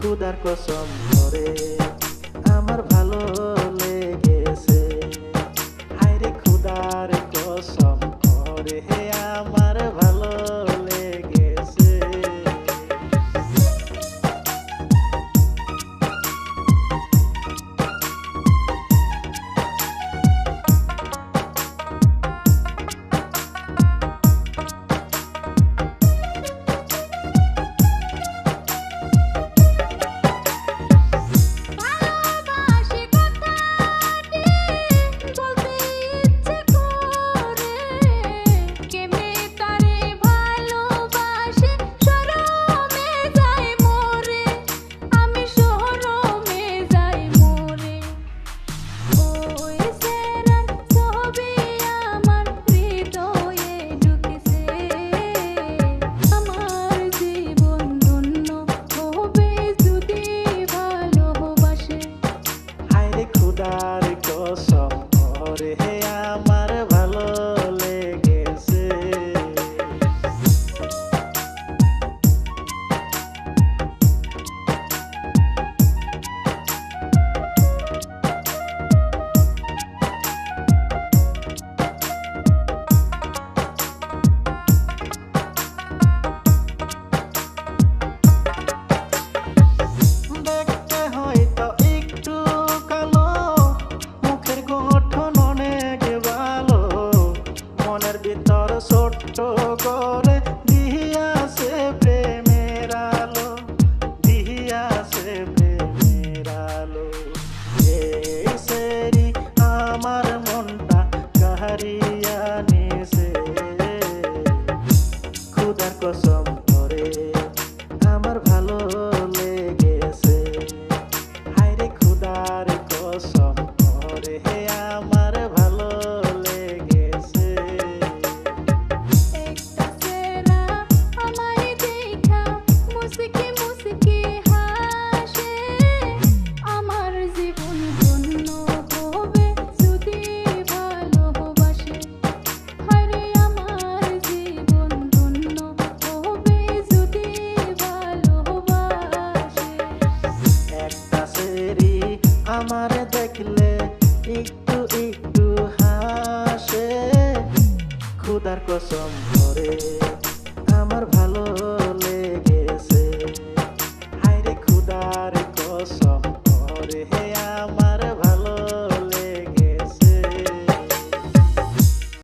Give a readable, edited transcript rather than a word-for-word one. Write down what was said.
খুদার কসম করে আমার ভালো লেগেছে। হায়রে খুদার কসম করে আমার ভালো লেগেছে। খুদার কসম করে আমার ভালো লেগেছে। দেখতে হয়তো একটু কালো, মুখের গঠন অনেক ভালো, মনের ভিতর ছোট্ট করে দিয়াছে প্রেমের আলো, দিয়াছে প্রেমের আলো। এই সেরি আমার মনটা কাহারিয়া নিছে। খুদার কসম করে আমার ভালো লেগেছে। হায়রে খুদার কসম করে আমার ভালো লেগেছে। একটা সেরা আমায় দেখা মুসকি মুসকি হাসে, আমার জীবন ধন্য হবে যদি ভালোবাসে। হায়রে আমার জীবন ধন্য হবে যদি ভালোবাসে। একটা সেরি আমার দেখলে একটু একটু হাসে। খুদার কসম করে